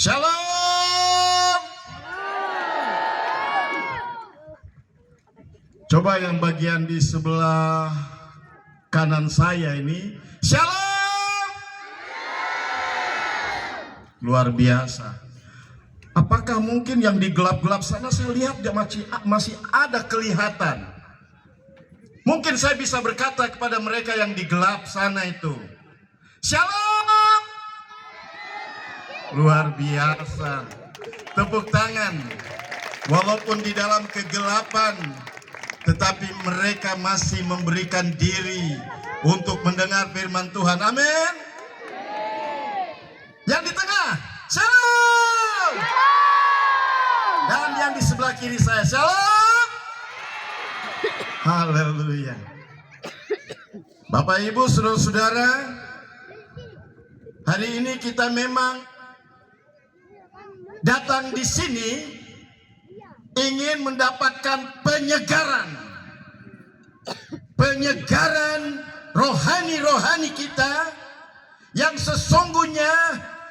Shalom. Coba yang bagian di sebelah kanan saya ini, Shalom. Luar biasa. Apakah mungkin yang di gelap-gelap sana saya lihat dia masih ada kelihatan? Mungkin saya bisa berkata kepada mereka yang di gelap sana itu, Shalom. Luar biasa. Tepuk tangan. Walaupun di dalam kegelapan, tetapi mereka masih memberikan diri untuk mendengar firman Tuhan. Amin. Yang di tengah, Shalom. Dan yang di sebelah kiri saya, Shalom. Haleluya. Bapak Ibu, saudara-saudara, hari ini kita memang datang di sini ingin mendapatkan penyegaran rohani kita yang sesungguhnya.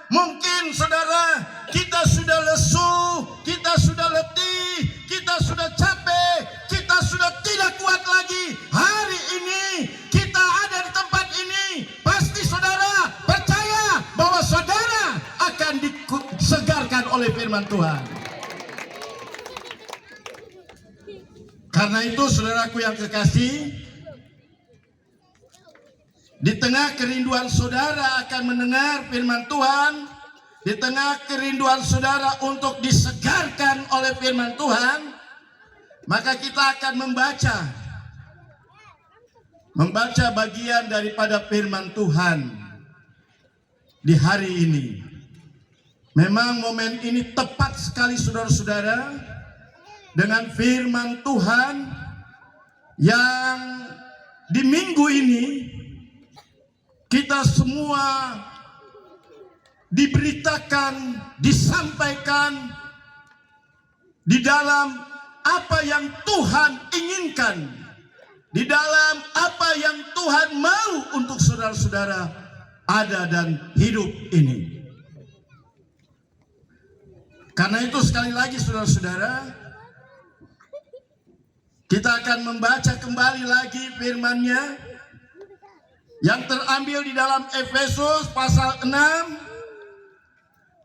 Mungkin saudara, kita sudah lesu, kita sudah letih, kita sudah capek, kita sudah tidak kuat lagi. Hari ini kita ada di tempat ini, pasti saudara percaya bahwa saudara akan disegarkan oleh firman Tuhan. Karena itu saudaraku yang kekasih, di tengah kerinduan saudara akan mendengar firman Tuhan, di tengah kerinduan saudara untuk disegarkan oleh firman Tuhan, maka kita akan membaca bagian daripada firman Tuhan di hari ini. Memang momen ini tepat sekali saudara-saudara, dengan firman Tuhan yang di minggu ini kita semua diberitakan, disampaikan di dalam apa yang Tuhan inginkan, di dalam apa yang Tuhan mau untuk saudara-saudara ada dan hidup ini. Karena itu sekali lagi saudara-saudara, kita akan membaca kembali lagi firman-Nya yang terambil di dalam Efesus pasal 6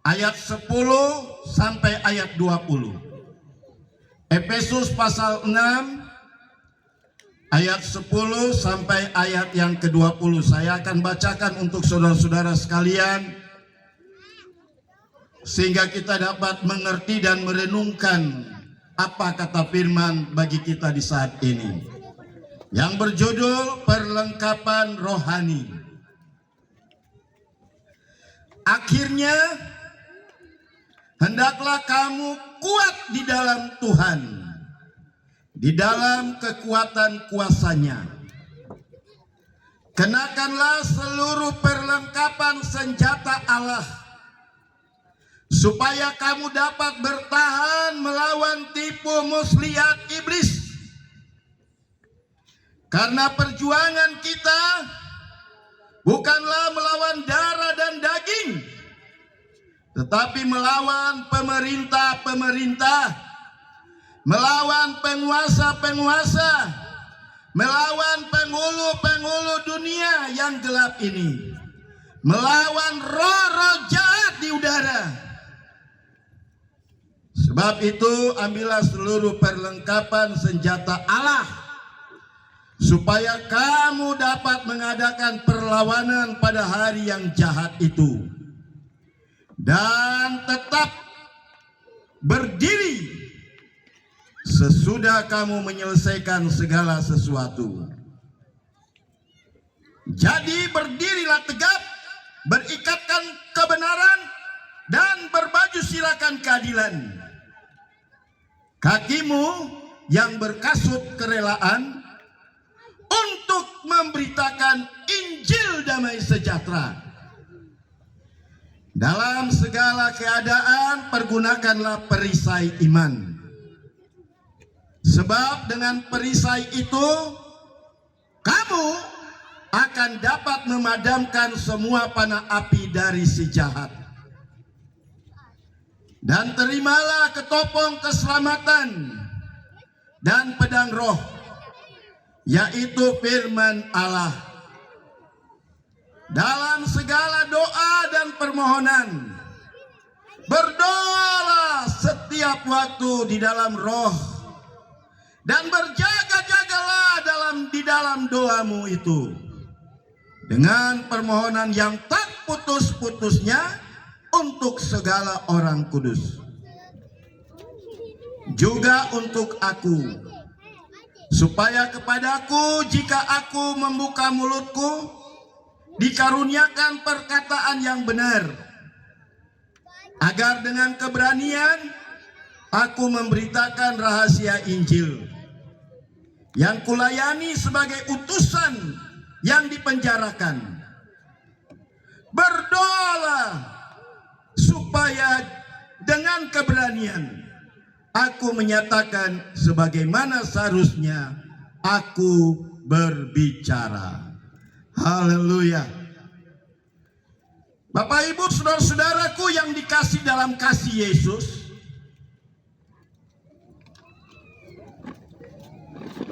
ayat 10 sampai ayat 20. Efesus pasal 6 ayat 10 sampai ayat yang ke-20. Saya akan bacakan untuk saudara-saudara sekalian sehingga kita dapat mengerti dan merenungkan apa kata firman bagi kita di saat ini, yang berjudul perlengkapan rohani. Akhirnya hendaklah kamu kuat di dalam Tuhan, di dalam kekuatan kuasa-Nya. Kenakanlah seluruh perlengkapan senjata Allah, supaya kamu dapat bertahan melawan tipu muslihat iblis. Karena perjuangan kita bukanlah melawan darah dan daging, tetapi melawan pemerintah-pemerintah, melawan penguasa-penguasa, melawan penghulu-penghulu dunia yang gelap ini, melawan roh-roh jahat di udara. Sebab itu ambillah seluruh perlengkapan senjata Allah, supaya kamu dapat mengadakan perlawanan pada hari yang jahat itu, dan tetap berdiri sesudah kamu menyelesaikan segala sesuatu. Jadi berdirilah tegap, berikatkan kebenaran, dan berbaju silakan keadilan. Kakimu yang berkasut kerelaan untuk memberitakan Injil damai sejahtera. Dalam segala keadaan pergunakanlah perisai iman, sebab dengan perisai itu kamu akan dapat memadamkan semua panah api dari si jahat. Dan terimalah ketopong keselamatan dan pedang roh, yaitu firman Allah. Dalam segala doa dan permohonan, berdoalah setiap waktu di dalam roh, dan berjaga-jagalah di dalam doamu itu dengan permohonan yang tak putus-putusnya untuk segala orang kudus, juga untuk aku, supaya kepadaku jika aku membuka mulutku dikaruniakan perkataan yang benar, agar dengan keberanian aku memberitakan rahasia Injil yang kulayani sebagai utusan yang dipenjarakan. Berdoalah supaya dengan keberanian aku menyatakan sebagaimana seharusnya aku berbicara. Haleluya. Bapak Ibu saudara-saudaraku yang dikasih dalam kasih Yesus,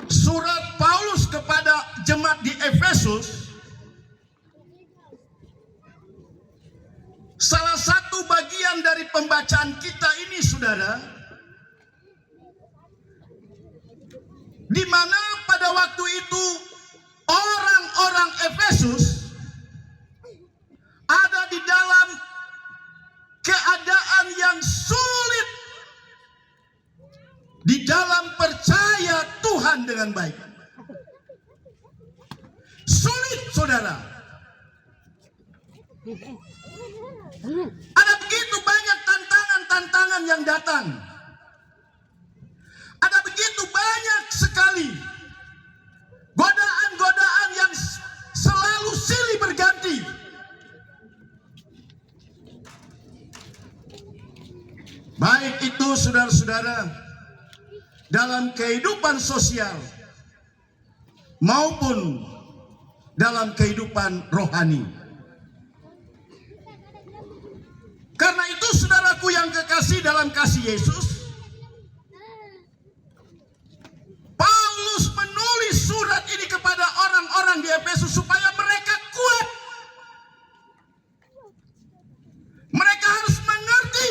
surat Paulus kepada jemaat di Efesus, salah satu bagian dari pembacaan kita ini, saudara, di mana pada waktu itu orang-orang Efesus ada di dalam keadaan yang sulit di dalam percaya Tuhan dengan baik. Sulit, saudara. Ada begitu banyak tantangan-tantangan yang datang. Ada begitu banyak sekali godaan-godaan yang selalu silih berganti. Baik itu saudara-saudara dalam kehidupan sosial maupun dalam kehidupan rohani. Karena itu saudaraku yang kekasih dalam kasih Yesus, Paulus menulis surat ini kepada orang-orang di Efesus supaya mereka kuat. Mereka harus mengerti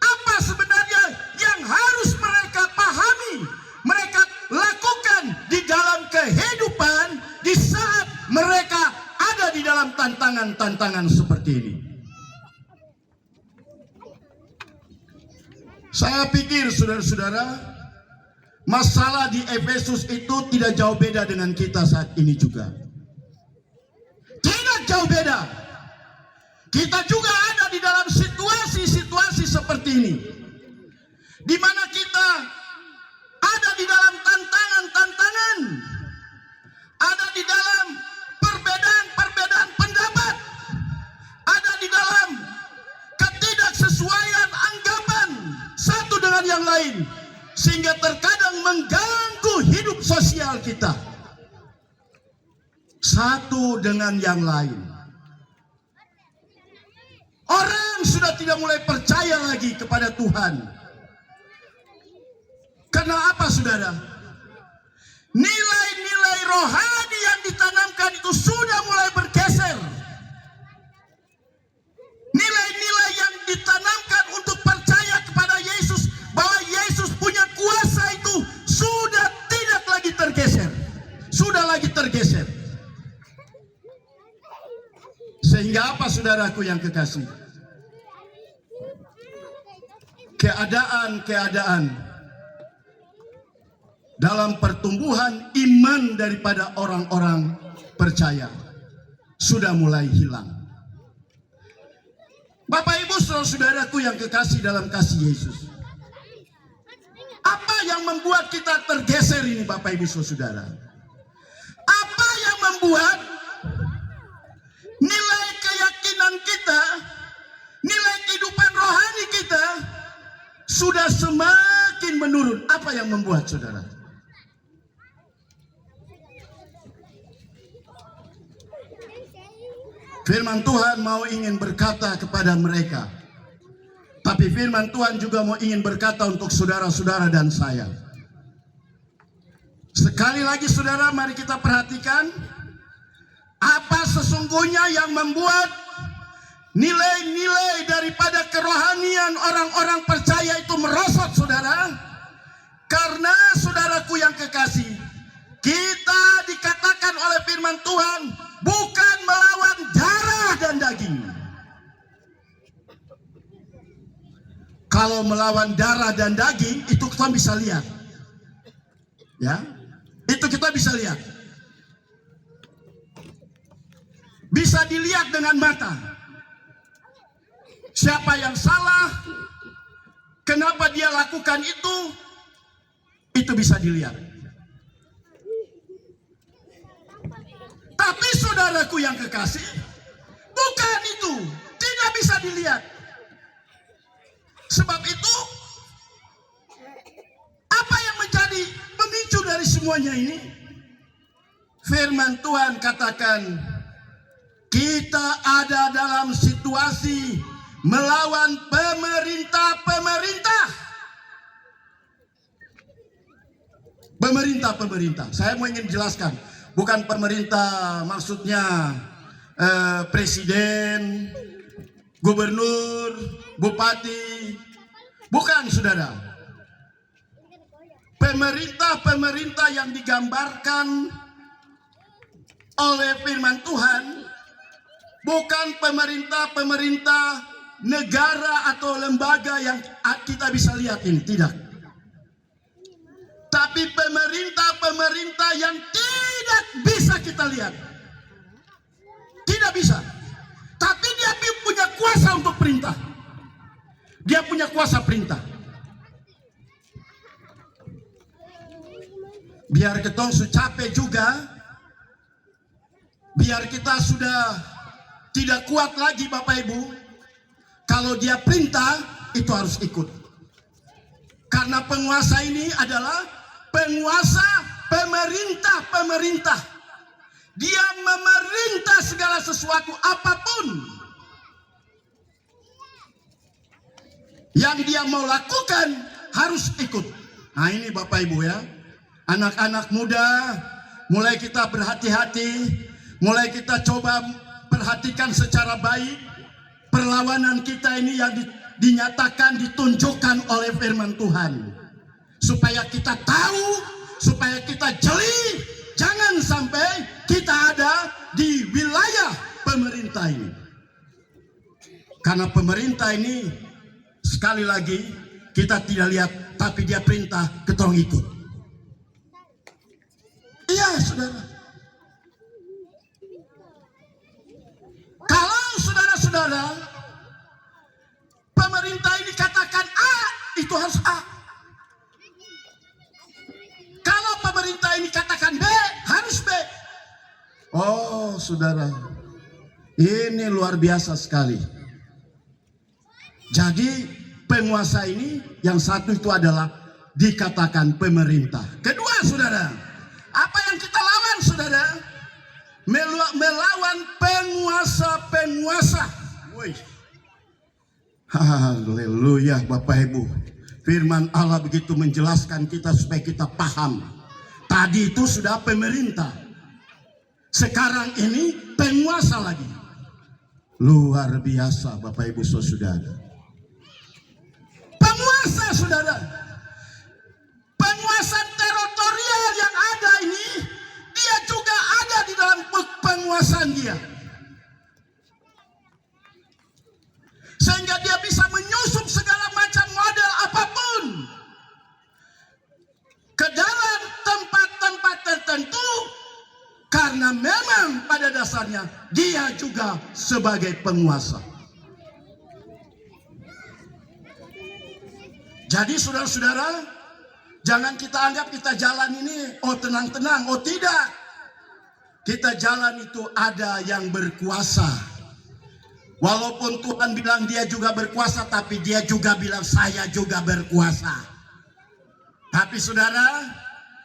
apa sebenarnya yang harus mereka pahami, mereka lakukan di dalam kehidupan di saat mereka ada di dalam tantangan-tantangan seperti ini. Saya pikir saudara-saudara, masalah di Efesus itu tidak jauh beda dengan kita saat ini juga. Tidak jauh beda. Kita juga ada di dalam situasi-situasi seperti ini, di mana kita ada di dalam tantangan-tantangan, ada di dalam perbedaan-perbedaan pendapat, ada di dalam ketidaksesuaian anggapan satu dengan yang lain, sehingga terkadang mengganggu hidup sosial kita satu dengan yang lain. Orang sudah tidak mulai percaya lagi kepada Tuhan. Karena apa, saudara? Nilai-nilai rohani yang ditanamkan itu sudah mulai bergeser. Nilai-nilai yang ditanamkan untuk percaya kepada Yesus, bahwa Yesus punya kuasa, itu sudah tidak lagi tergeser. Sudah lagi tergeser. Sehingga apa, saudaraku yang kekasih? Keadaan-keadaan dalam pertumbuhan iman daripada orang-orang percaya sudah mulai hilang. Bapak Ibu saudara-saudaraku yang kekasih dalam kasih Yesus, apa yang membuat kita tergeser ini, Bapak Ibu saudara? Apa yang membuat nilai keyakinan kita, nilai kehidupan rohani kita sudah semakin menurun? Apa yang membuat, saudara? Firman Tuhan ingin berkata kepada mereka, tapi Tapi firman Tuhan juga mau ingin berkata untuk saudara-saudara dan saya. Sekali lagi saudara, mari kita perhatikan apa sesungguhnya yang membuat nilai-nilai daripada kerohanian orang-orang percaya itu merosot, saudara. Karena saudaraku yang kekasih, kita dikatakan oleh firman Tuhan bukan melawan darah dan daging. Kalau melawan darah dan daging itu kita bisa lihat, ya, itu kita bisa lihat, bisa dilihat dengan mata. Siapa yang salah, kenapa dia lakukan itu bisa dilihat. Tapi saudaraku yang kekasih, bukan itu, tidak bisa dilihat. Sebab itu, apa yang menjadi pemicu dari semuanya ini? Firman Tuhan katakan, kita ada dalam situasi melawan pemerintah-pemerintah. Pemerintah-pemerintah. Saya mau ingin jelaskan, bukan pemerintah maksudnya presiden, gubernur, bupati, bukan saudara. Pemerintah-pemerintah yang digambarkan oleh firman Tuhan bukan pemerintah-pemerintah negara atau lembaga yang kita bisa lihat ini, tidak. Tapi pemerintah-pemerintah yang tidak bisa kita lihat. Tidak bisa. Tapi dia punya kuasa untuk perintah. Dia punya kuasa perintah. Biar ketong capek juga, biar kita sudah tidak kuat lagi Bapak Ibu, kalau dia perintah itu harus ikut. Karena penguasa ini adalah penguasa pemerintah-pemerintah. Dia memerintah segala sesuatu apapun yang dia mau lakukan harus ikut. Nah ini Bapak Ibu ya, anak-anak muda, mulai kita berhati-hati, mulai kita coba perhatikan secara baik perlawanan kita ini yang dinyatakan, ditunjukkan oleh firman Tuhan, supaya kita tahu, supaya kita jeli, jangan sampai kita ada di wilayah pemerintah ini. Karena pemerintah ini sekali lagi kita tidak lihat, tapi dia perintah, kita ikut. Iya saudara. Kalau saudara-saudara pemerintah ini katakan A, itu harus A. Kalau pemerintah ini katakan B, harus B. Oh saudara, ini luar biasa sekali. Jadi penguasa ini yang satu itu adalah dikatakan pemerintah. Kedua saudara, apa yang kita lawan saudara? Melawan penguasa-penguasa. Haleluya Bapak Ibu. Firman Allah begitu menjelaskan kita supaya kita paham. Tadi itu sudah pemerintah, sekarang ini penguasa lagi. Luar biasa Bapak Ibu saudara. Penguasa saudara. Penguasa teritorial yang ada ini, dia juga ada di dalam penguasaan dia. Sehingga dia bisa menyusup segala macam model apapun ke dalam tempat-tempat tertentu, karena memang pada dasarnya dia juga sebagai penguasa. Jadi saudara-saudara, jangan kita anggap kita jalan ini oh tenang-tenang, oh tidak. Kita jalan itu ada yang berkuasa. Walaupun Tuhan bilang dia juga berkuasa, tapi dia juga bilang saya juga berkuasa. Tapi saudara,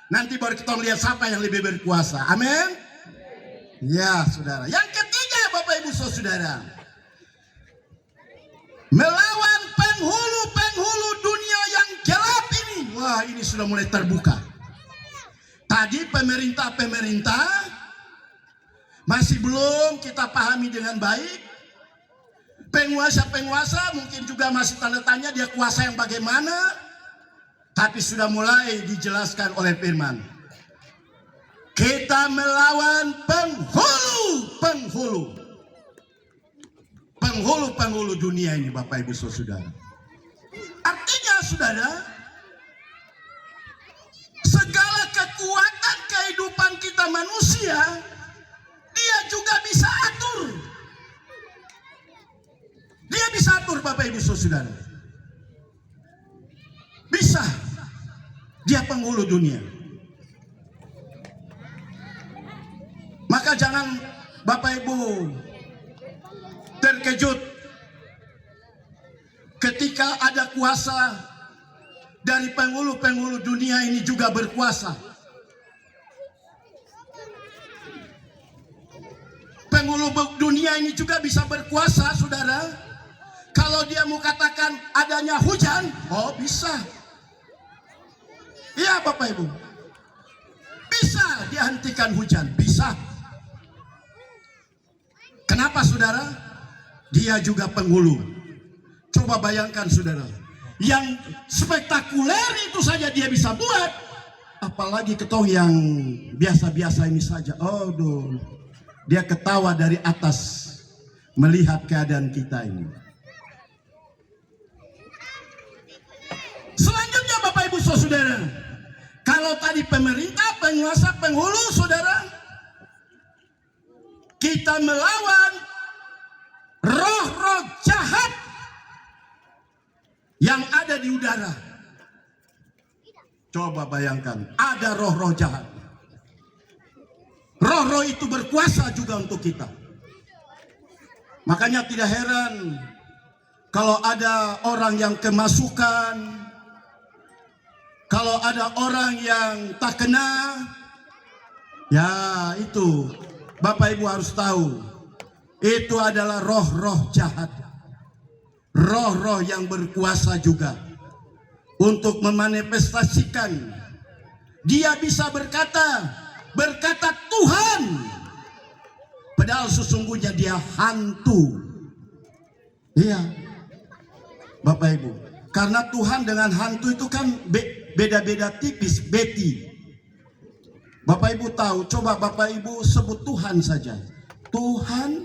nanti baru kita lihat siapa yang lebih berkuasa. Amin. Ya saudara. Yang ketiga Bapak Ibu saudara, melawan penghulu ini sudah mulai terbuka. Tadi pemerintah masih belum kita pahami dengan baik. Penguasa mungkin juga masih tanda tanya dia kuasa yang bagaimana. Tapi sudah mulai dijelaskan oleh firman. Kita melawan penghulu dunia ini, Bapak Ibu Saudara. Artinya saudara, segala kekuatan kehidupan kita manusia, dia juga bisa atur. Dia bisa atur, Bapak Ibu Saudara. Bisa. Dia penghulu dunia. Maka jangan Bapak Ibu terkejut ketika ada kuasa dari penghulu dunia ini juga berkuasa. Penghulu dunia ini juga bisa berkuasa, saudara. Kalau dia mau katakan adanya hujan, oh bisa. Iya Bapak Ibu, bisa dihentikan hujan, bisa. Kenapa saudara? Dia juga penghulu. Coba bayangkan saudara, yang spektakuler itu saja dia bisa buat, apalagi ketong yang biasa-biasa ini saja. Oh duh, dia ketawa dari atas melihat keadaan kita ini. Selanjutnya Bapak Ibu Saudara, kalau tadi pemerintah, penguasa, penghulu saudara, kita melawan roh-roh jahat yang ada di udara. Coba bayangkan, ada roh-roh jahat. Roh-roh itu berkuasa juga untuk kita. Makanya tidak heran kalau ada orang yang kemasukan, kalau ada orang yang tak kena, ya itu Bapak Ibu harus tahu, itu adalah roh-roh jahat. Roh-roh yang berkuasa juga untuk memanifestasikan. Dia bisa berkata Tuhan, padahal sesungguhnya dia hantu. Iya Bapak Ibu, karena Tuhan dengan hantu itu kan beda-beda tipis, beti. Bapak Ibu tahu, coba Bapak Ibu sebut Tuhan saja. Tuhan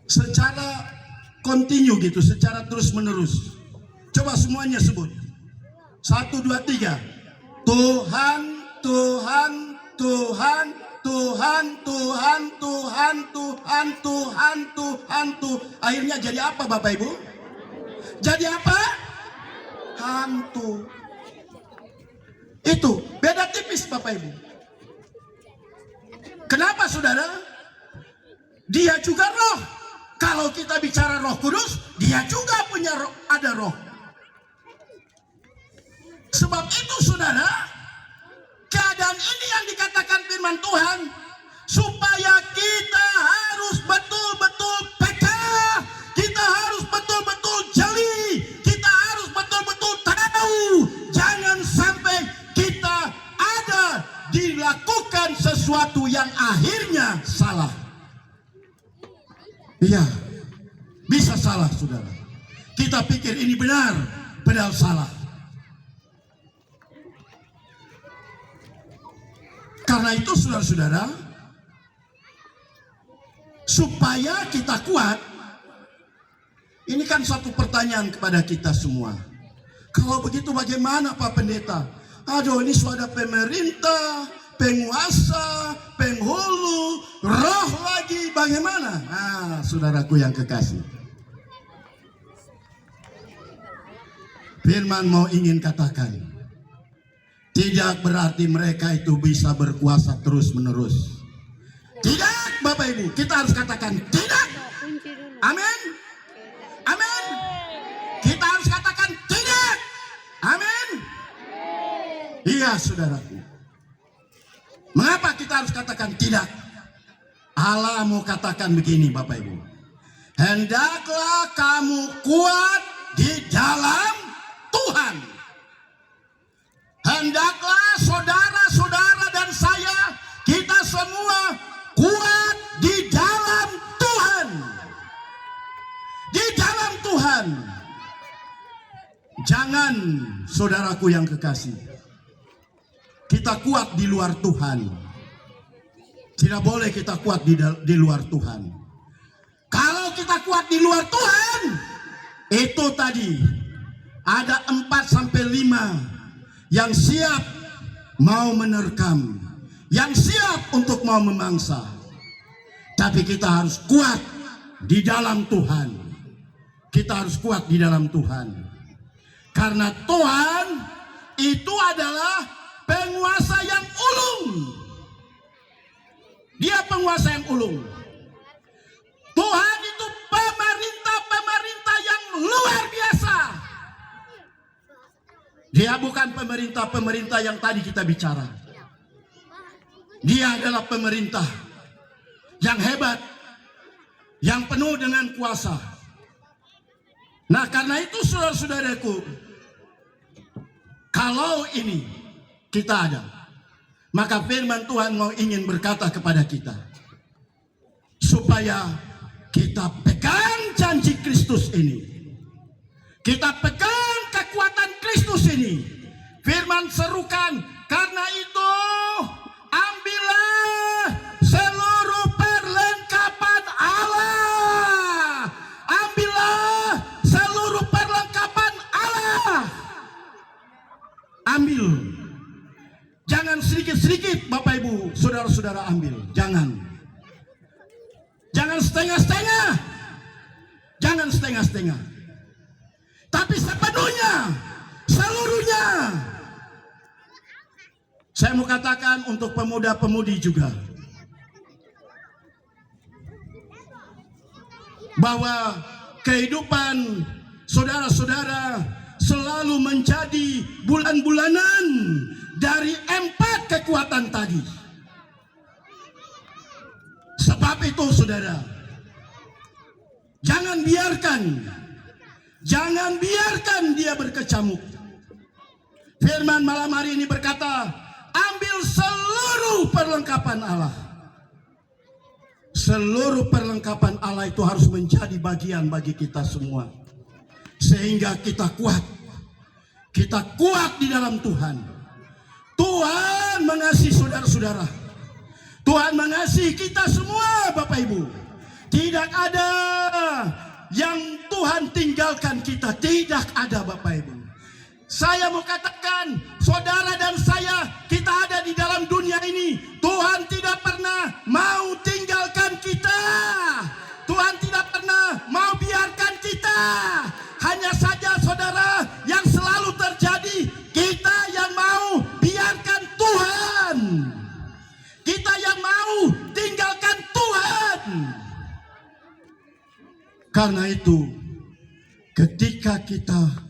secara kontinu gitu, secara terus menerus. Coba semuanya sebut. 1, 2, 3. Tuhan, Tuhan, Tuhan, Tuhan, Tuhan, Tuhan, Tuhan, Tuhan, Tuhan, Tuhan. Akhirnya jadi apa Bapak Ibu? Jadi apa? Hantu. Itu beda tipis Bapak Ibu. Kenapa saudara? Dia juga roh. Kalau kita bicara Roh Kudus, dia juga punya roh, ada roh. Sebab itu saudara, keadaan ini yang dikatakan firman Tuhan, supaya kita harus betul-betul peka, kita harus betul-betul jeli, kita harus betul-betul tahu, jangan sampai kita ada dilakukan sesuatu yang akhirnya salah. Iya, bisa salah saudara. Kita pikir ini benar, padahal salah. Karena itu saudara-saudara, supaya kita kuat, ini kan satu pertanyaan kepada kita semua. Kalau begitu bagaimana Pak Pendeta? Aduh, ini sudah pemerintah, penguasa, penghulu, roh lagi, bagaimana? Ah, saudaraku yang kekasih, firman mau ingin katakan, tidak berarti mereka itu bisa berkuasa terus menerus. Tidak Bapak Ibu, kita harus katakan tidak. Amin. Amin. Kita harus katakan tidak. Amin. Iya saudaraku. Mengapa kita harus katakan tidak? Allah mau katakan begini Bapak Ibu. Hendaklah kamu kuat di dalam Tuhan. hendaklah saudara-saudara dan saya, kita semua kuat di dalam Tuhan. Di dalam Tuhan. Jangan, saudaraku yang kekasih, kita kuat di luar Tuhan. Tidak boleh kita kuat di luar Tuhan. Kalau kita kuat di luar Tuhan, itu tadi ada 4-5 yang siap mau menerkam, yang siap untuk mau memangsa. Tapi kita harus kuat di dalam Tuhan. Kita harus kuat di dalam Tuhan. Karena Tuhan itu adalah penguasa yang ulung. Dia penguasa yang ulung. Tuhan itu pemerintah yang luar biasa. Dia bukan pemerintah yang tadi kita bicara. Dia adalah pemerintah yang hebat, yang penuh dengan kuasa. Nah, karena itu saudara-saudaraku, kalau ini kita ada, maka firman Tuhan mau ingin berkata kepada kita, supaya kita pegang janji Kristus ini. Kita pegang kekuatan Kristus ini. Firman serukan, karena itu ambillah seluruh perlengkapan Allah. Ambillah seluruh perlengkapan Allah. Ambil. Jangan sedikit-sedikit Bapak Ibu, saudara-saudara ambil. Jangan. Jangan setengah-setengah. Jangan setengah-setengah. Tapi sepenuhnya, seluruhnya. Saya mau katakan untuk pemuda-pemudi juga, bahwa kehidupan saudara-saudara selalu menjadi bulan-bulanan dari 4 kekuatan tadi. Sebab itu saudara, jangan biarkan dia berkecamuk. Firman malam hari ini berkata, ambil seluruh perlengkapan Allah. Seluruh perlengkapan Allah itu harus menjadi bagian bagi kita semua. Sehingga kita kuat. Kita kuat di dalam Tuhan. Tuhan mengasihi saudara-saudara. Tuhan mengasihi kita semua Bapak Ibu. Tidak ada yang Tuhan tinggalkan kita. Tidak ada Bapak Ibu. Saya mau katakan, saudara dan saya, kita ada di dalam dunia ini. Tuhan tidak pernah mau tinggalkan kita. Tuhan tidak pernah mau biarkan kita. Hanya saja saudara, yang selalu terjadi, kita yang mau biarkan Tuhan. Kita yang mau tinggalkan Tuhan. Karena itu, ketika kita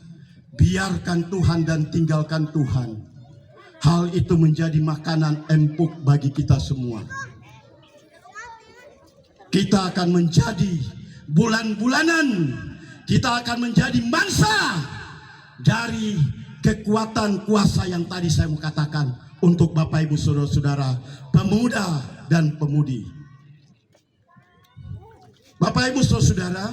biarkan Tuhan dan tinggalkan Tuhan, hal itu menjadi makanan empuk bagi kita semua. Kita akan menjadi bulan-bulanan, kita akan menjadi mangsa dari kekuatan kuasa yang tadi saya mau katakan untuk Bapak Ibu saudara-saudara, pemuda dan pemudi. Bapak Ibu saudara,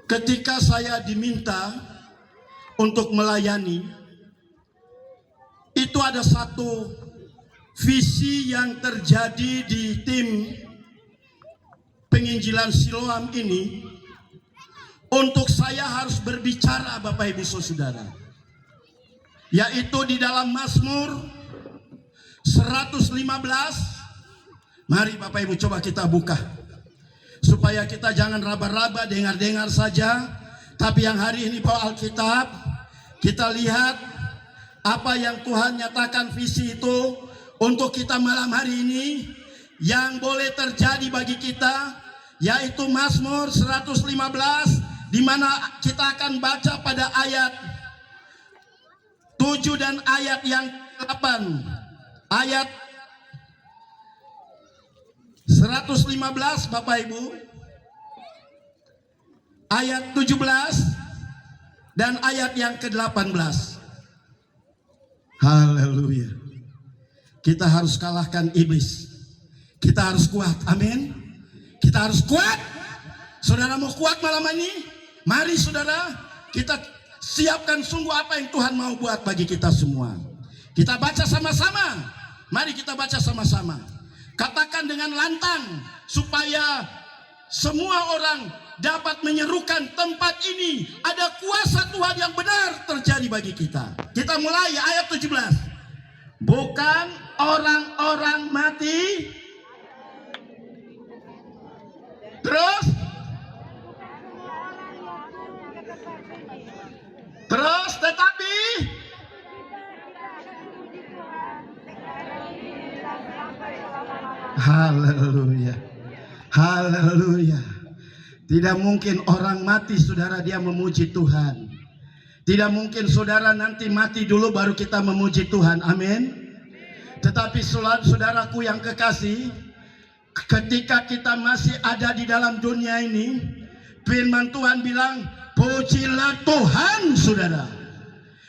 ketika saya diminta untuk melayani, itu ada satu visi yang terjadi di tim penginjilan Siloam ini. Untuk saya harus berbicara Bapak Ibu saudara, yaitu di dalam Mazmur 115. Mari Bapak Ibu coba kita buka, supaya kita jangan raba-raba dengar-dengar saja, tapi yang hari ini bawa Alkitab, kita lihat apa yang Tuhan nyatakan visi itu untuk kita malam hari ini, yang boleh terjadi bagi kita, yaitu Mazmur 115, di mana kita akan baca pada ayat 7 dan ayat yang 8. Ayat 115 Bapak Ibu, ayat 17 dan ayat yang ke-18. Haleluya. Kita harus kalahkan iblis. Kita harus kuat. Amin. Kita harus kuat. Saudara mau kuat malam ini? Mari saudara, kita siapkan sungguh apa yang Tuhan mau buat bagi kita semua. Kita baca sama-sama. Mari kita baca sama-sama. Katakan dengan lantang supaya semua orang dapat menyerukan tempat ini ada kuasa Tuhan yang benar terjadi bagi kita. Kita mulai ayat 17. Bukan orang-orang mati. Terus tetapi haleluya. Haleluya. Tidak mungkin orang mati saudara dia memuji Tuhan. Tidak mungkin saudara nanti mati dulu baru kita memuji Tuhan. Amin. Tetapi saudaraku yang kekasih, ketika kita masih ada di dalam dunia ini, firman Tuhan bilang, pujilah Tuhan saudara.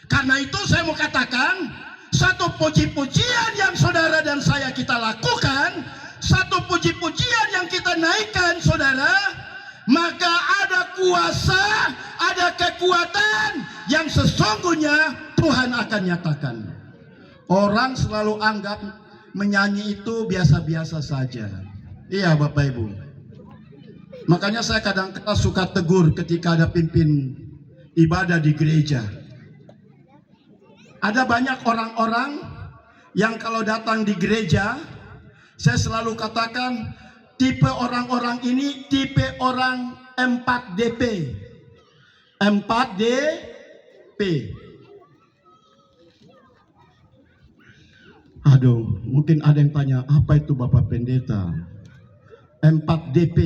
Karena itu saya mau katakan, satu puji-pujian yang saudara dan saya kita lakukan, satu puji-pujian yang kita naikkan saudara, maka ada kuasa, ada kekuatan yang sesungguhnya Tuhan akan nyatakan. Orang selalu anggap menyanyi itu biasa-biasa saja. Iya Bapak Ibu. Makanya saya kadang-kadang suka tegur ketika ada pimpin ibadah di gereja. Ada banyak orang-orang yang kalau datang di gereja, saya selalu katakan, tipe orang-orang ini tipe orang 4DP. 4DP. Aduh, mungkin ada yang tanya, apa itu Bapak Pendeta? 4DP.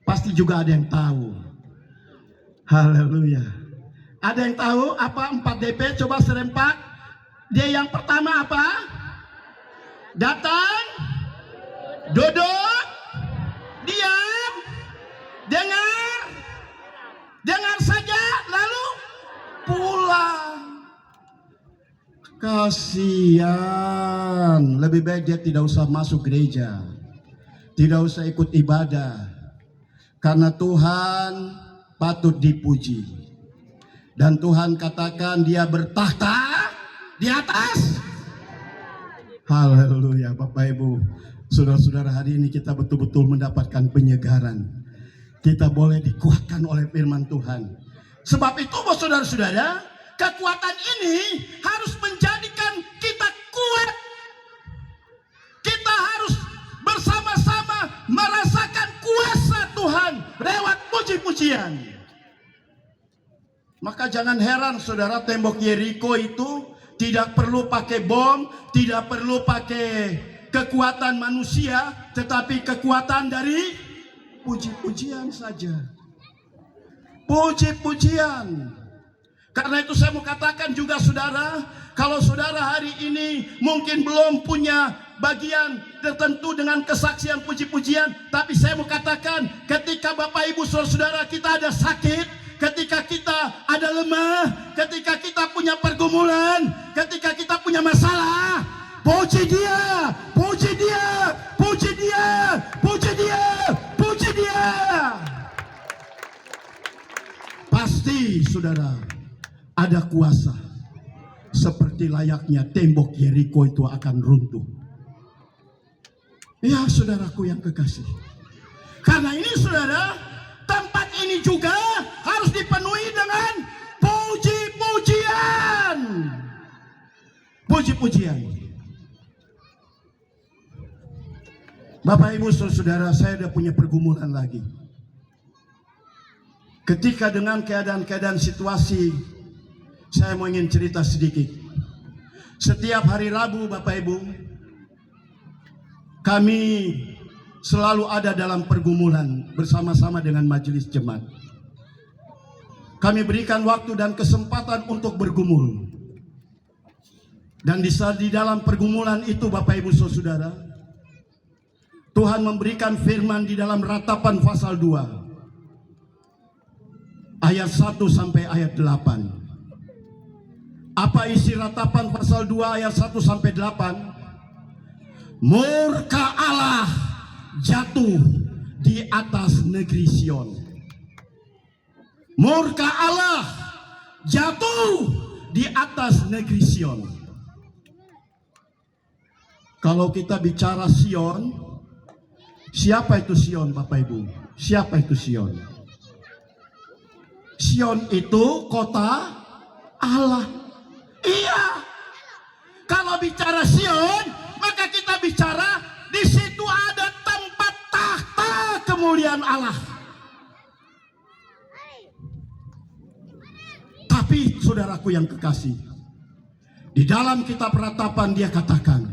Pasti juga ada yang tahu. Haleluya. Ada yang tahu apa 4DP? Coba serempak. Dia yang pertama apa? Datang, duduk, diam, dengar saja, lalu pulang. Kasihan, lebih baik dia tidak usah masuk gereja, tidak usah ikut ibadah, karena Tuhan patut dipuji. Dan Tuhan katakan dia bertahta di atas. Haleluya Bapak Ibu. Saudara-saudara, hari ini kita betul-betul mendapatkan penyegaran. Kita boleh dikuatkan oleh firman Tuhan. Sebab itu saudara-saudara, kekuatan ini harus menjadikan kita kuat. Kita harus bersama-sama merasakan kuasa Tuhan lewat puji-pujian. Maka jangan heran saudara, tembok Yeriko itu tidak perlu pakai bom, tidak perlu pakai kekuatan manusia, tetapi kekuatan dari puji-pujian saja. Puji-pujian. Karena itu saya mau katakan juga saudara, kalau saudara hari ini mungkin belum punya bagian tertentu dengan kesaksian puji-pujian, tapi saya mau katakan ketika Bapak Ibu saudara kita ada sakit, ketika kita ada lemah, ketika kita punya pergumulan, ketika kita punya masalah, puji dia, puji dia, puji dia, puji dia, puji dia. Pasti saudara ada kuasa, seperti layaknya tembok Yeriko itu akan runtuh. Ya saudaraku yang kekasih, karena ini saudara, tempat ini juga harus dipenuhi dengan puji-pujian. Puji-pujian. Bapak Ibu saudara, saya sudah punya pergumulan lagi. Ketika dengan keadaan-keadaan situasi, saya mau ingin cerita sedikit. Setiap hari Rabu Bapak Ibu, kami selalu ada dalam pergumulan bersama-sama dengan majelis jemaat. Kami berikan waktu dan kesempatan untuk bergumul. Dan di dalam pergumulan itu Bapak Ibu saudara, Tuhan memberikan firman di dalam Ratapan pasal 2 ayat 1 sampai ayat 8. Apa isi ratapan pasal 2 ayat 1 sampai 8? Murka Allah jatuh di atas negeri Sion. Murka Allah jatuh di atas negeri Sion. Kalau kita bicara Sion, siapa itu Sion, Bapak Ibu? Siapa itu Sion? Sion itu kota Allah. Iya. Kalau bicara Sion, maka kita bicara di situ ada tempat tahta kemuliaan Allah. Tapi saudaraku yang kekasih, di dalam kitab Ratapan dia katakan,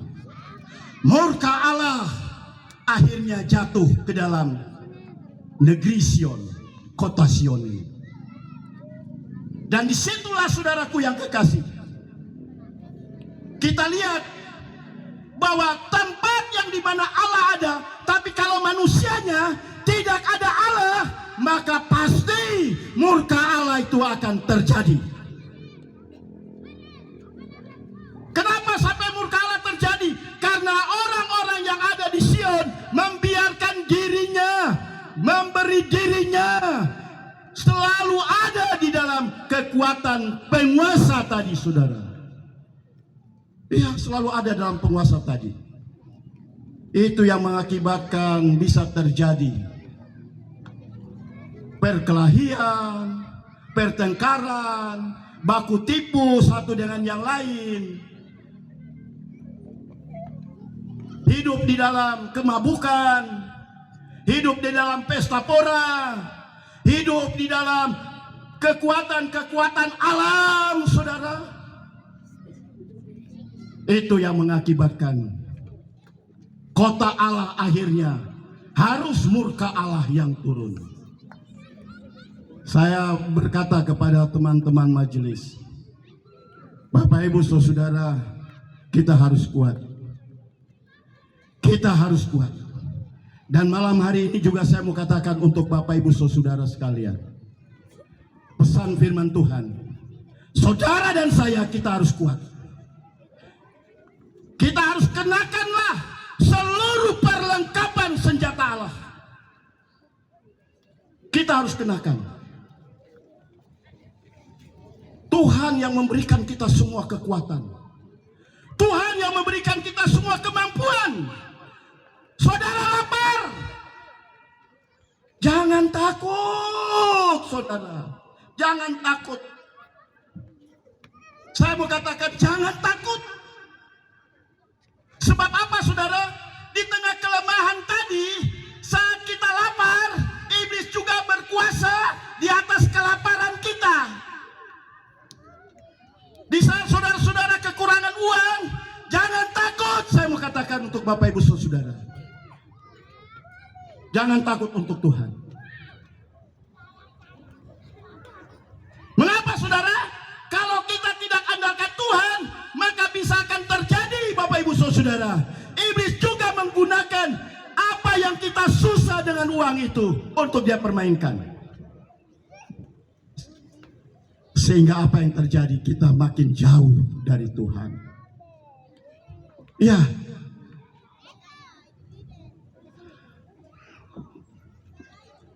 murka Allah akhirnya jatuh ke dalam negeri Sion, kota Sion ini. Dan disitulah saudaraku yang kekasih, kita lihat bahwa tempat yang dimana Allah ada, tapi kalau manusianya tidak ada Allah, maka pasti murka Allah itu akan terjadi. Kenapa sampai murka Allah terjadi? Karena orang-orang yang ada di Sion membiarkan dirinya, memberi dirinya selalu ada di dalam kekuatan penguasa tadi, saudara. Iya, selalu ada dalam penguasa tadi. Itu yang mengakibatkan bisa terjadi perkelahian, pertengkaran, baku tipu satu dengan yang lain, hidup di dalam kemabukan, hidup di dalam pesta pora, hidup di dalam kekuatan-kekuatan alam, saudara. Itu yang mengakibatkan kota Allah akhirnya harus murka Allah yang turun. Saya berkata kepada teman-teman majelis, Bapak Ibu Saudara, kita harus kuat. Kita harus kuat. Dan malam hari ini juga saya mau katakan untuk Bapak Ibu Saudara sekalian, pesan firman Tuhan, saudara dan saya, kita harus kuat. Kita harus kenakanlah seluruh perlengkapan senjata Allah. Kita harus kenakan. Tuhan yang memberikan kita semua kekuatan. Tuhan yang memberikan kita semua kemampuan. Saudara lapar, jangan takut, saudara. Jangan takut. Saya mau katakan jangan takut. Sebab apa, saudara? Di tengah kelemahan tadi, saat kita lapar, iblis juga berkuasa di atas kelaparan kita. Di saat saudara-saudara kekurangan uang, jangan takut. Saya mau katakan untuk Bapak Ibu Saudara, jangan takut untuk Tuhan. Mengapa, saudara? Kalau kita tidak andalkan Tuhan, maka bisa akan terjadi, Bapak Ibu Saudara, iblis juga menggunakan apa yang kita susah dengan uang itu untuk dia permainkan. Sehingga apa yang terjadi? Kita makin jauh dari Tuhan. Ya.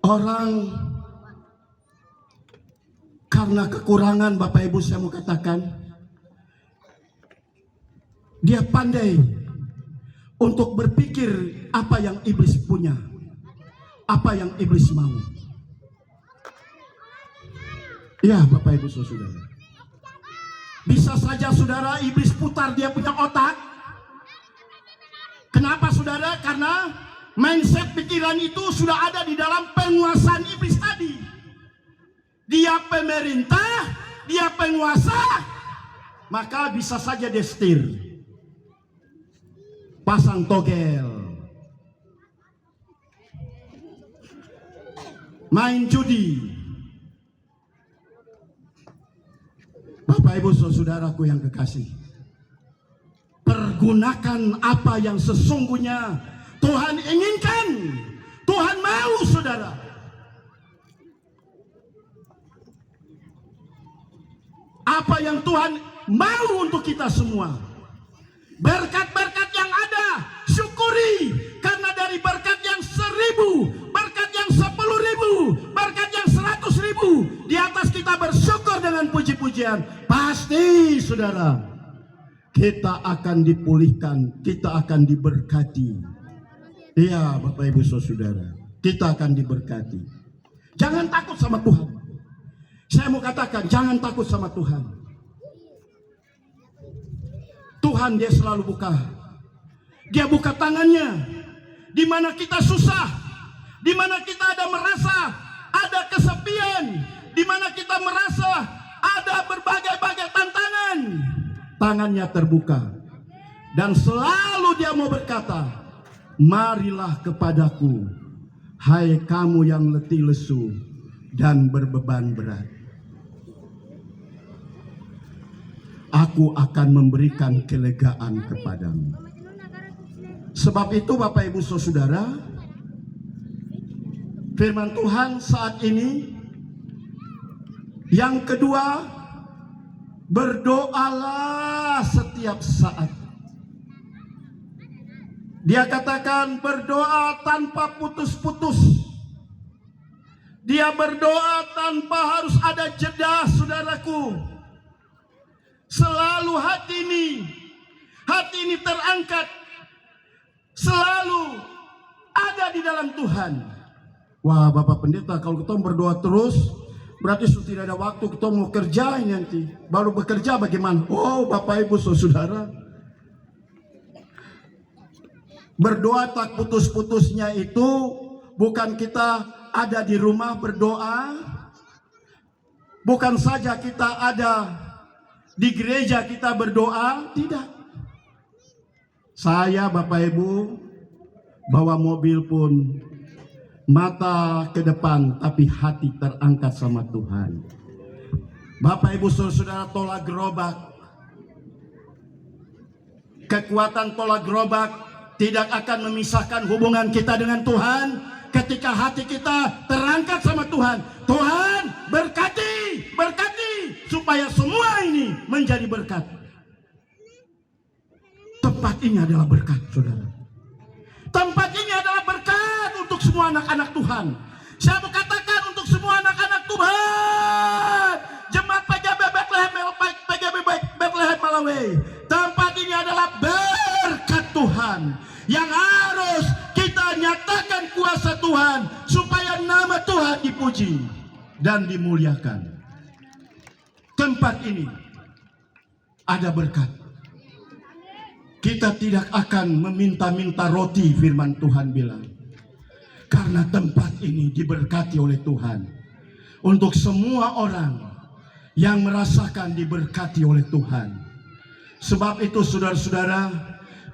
Orang karena kekurangan, Bapak Ibu, saya mau katakan, dia pandai untuk berpikir apa yang iblis punya, apa yang iblis mau. Ya, Bapak Ibu Saudara, bisa saja, saudara, iblis putar dia punya otak. Kenapa, saudara? Karena mindset pikiran itu sudah ada di dalam penguasaan iblis tadi. Dia pemerintah, dia penguasa, maka bisa saja dia setir, pasang togel, main judi. Bapak Ibu Saudaraku yang kekasih, pergunakan apa yang sesungguhnya Tuhan inginkan, Tuhan mau, saudara. apa yang Tuhan mau untuk kita semua. Berkat-berkat yang ada, syukuri. Karena dari berkat yang 1000, berkat yang 10.000, berkat yang 100.000, di atas kita bersyukur dengan puji-pujian, pasti saudara, kita akan dipulihkan, kita akan diberkati. Iya Bapak Ibu Saudara, kita akan diberkati. Jangan takut sama Tuhan. Saya mau katakan, jangan takut sama Tuhan. Tuhan dia selalu buka. Dia buka tangannya. Di mana kita susah, di mana kita ada merasa ada kesepian, di mana kita merasa ada berbagai-bagai tantangan, tangannya terbuka. Dan selalu dia mau berkata, marilah kepadaku, hai kamu yang letih lesu dan berbeban berat. Aku akan memberikan kelegaan kepadamu. Sebab itu Bapak Ibu Saudara, firman Tuhan saat ini yang kedua, berdoalah setiap saat. Dia katakan berdoa tanpa putus-putus. Dia berdoa tanpa harus ada jeda, saudaraku. Selalu hati ini terangkat, selalu ada di dalam Tuhan. Wah Bapak Pendeta, kalau kita berdoa terus, berarti sudah tidak ada waktu, kita mau kerja nanti. Baru bekerja bagaimana? Oh Bapak Ibu Saudara, berdoa tak putus-putusnya itu bukan kita ada di rumah berdoa, bukan saja kita ada di gereja kita berdoa, tidak. Saya Bapak Ibu bawa mobil pun mata ke depan tapi hati terangkat sama Tuhan. Bapak Ibu Saudara, tolak gerobak, kekuatan tolak gerobak tidak akan memisahkan hubungan kita dengan Tuhan ketika hati kita terangkat sama Tuhan. Tuhan berkati, berkati supaya semua ini menjadi berkat. Tempat ini adalah berkat, saudara. Tempat ini adalah berkat untuk semua anak-anak Tuhan. Saya mau katakan untuk semua anak-anak Tuhan, Jemaat PGB Bethlehem Malawi, tempat ini adalah berkat Tuhan yang harus kita nyatakan kuasa Tuhan supaya nama Tuhan dipuji dan dimuliakan. Tempat ini ada berkat. Kita tidak akan meminta-minta roti, firman Tuhan bilang. Karena tempat ini diberkati oleh Tuhan. Untuk semua orang yang merasakan diberkati oleh Tuhan. Sebab itu saudara-saudara,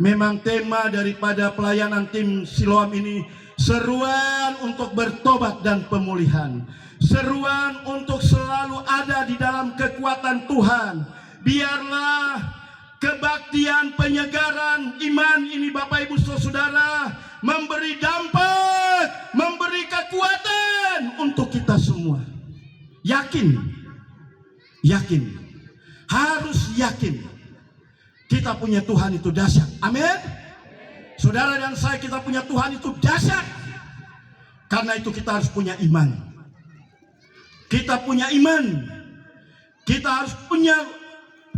memang tema daripada pelayanan tim Siloam ini seruan untuk bertobat dan pemulihan. Seruan untuk selalu ada di dalam kekuatan Tuhan. Biarlah kebaktian penyegaran iman ini Bapak Ibu Saudara memberi dampak, memberi kekuatan untuk kita semua. Yakin, yakin, harus yakin. Kita punya Tuhan itu dahsyat. Amin. Saudara dan saya, kita punya Tuhan itu dahsyat. Karena itu kita harus punya iman. Kita punya iman. Kita harus punya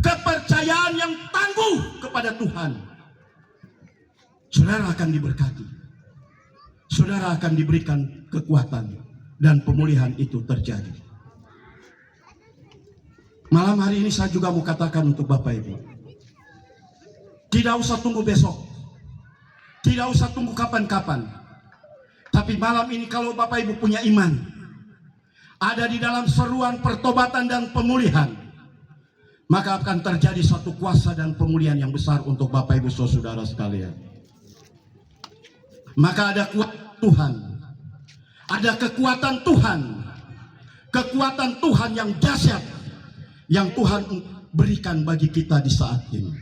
kepercayaan yang tangguh kepada Tuhan. Saudara akan diberkati. Saudara akan diberikan kekuatan dan pemulihan itu terjadi. Malam hari ini saya juga mau katakan untuk Bapak Ibu, tidak usah tunggu besok, tidak usah tunggu kapan-kapan. Tapi malam ini kalau Bapak Ibu punya iman, ada di dalam seruan pertobatan dan pemulihan, maka akan terjadi suatu kuasa dan pemulihan yang besar untuk Bapak Ibu Saudara sekalian. Maka ada kuasa Tuhan, ada kekuatan Tuhan, kekuatan Tuhan yang dahsyat yang Tuhan berikan bagi kita di saat ini.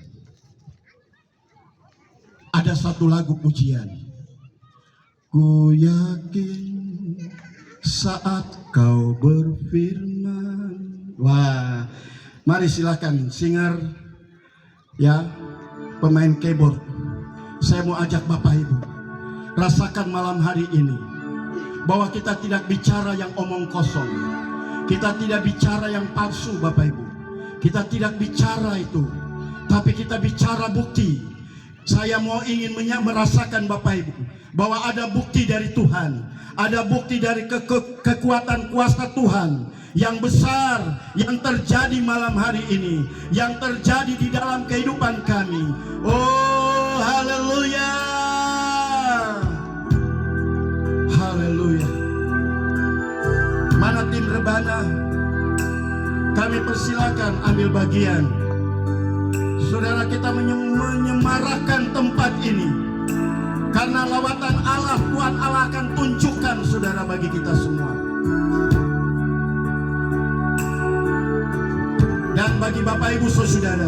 Ada satu lagu pujian. Ku yakin saat kau berfirman. Wah, Mari silakan singer, ya, pemain keyboard. Saya mau ajak Bapak Ibu rasakan malam hari ini bahwa kita tidak bicara yang omong kosong, kita tidak bicara yang palsu, Bapak Ibu. Kita tidak bicara itu, tapi kita bicara bukti. Saya mau ingin merasakan Bapak Ibu bahwa ada bukti dari Tuhan, ada bukti dari kekuatan kuasa Tuhan yang besar yang terjadi malam hari ini, yang terjadi di dalam kehidupan kami. Oh, haleluya, haleluya. Mana tim rebana? Kami persilakan ambil bagian. Saudara, kita menyemarakkan tempat ini karena lawatan Allah, Tuhan Allah akan tunjukkan, saudara, bagi kita semua. Dan bagi Bapak Ibu saudara,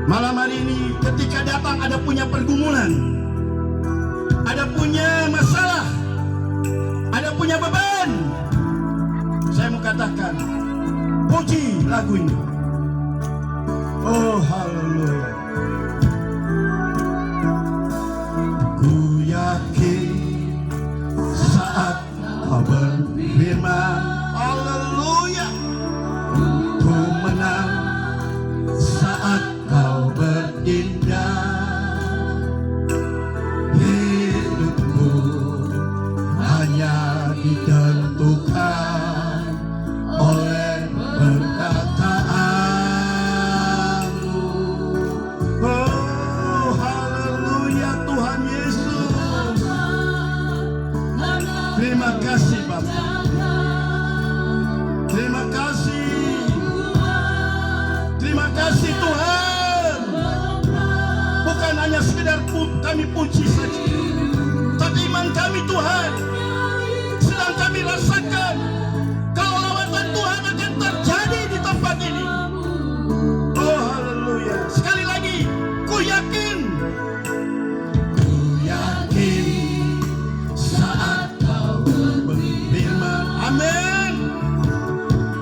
malam hari ini ketika datang ada punya pergumulan, ada punya masalah, ada punya beban, saya mau katakan, puji lagu ini. Oh, haleluya. Ku yakin saat kau berfirman, haleluya, ku menang saat kau bertindak. Hidupku hanya ditentukan oleh perkataanmu. Oh, haleluya, Tuhan Yesus. Terima kasih Bapak. Terima kasih. Terima kasih Tuhan. Bukan hanya sekedar kami puji saja, tapi iman kami Tuhan sedang kami rasakan kalau lawatan Tuhan akan terjadi di tempat ini. Oh, haleluya. Sekali lagi, ku yakin saat kau berfirman, amin,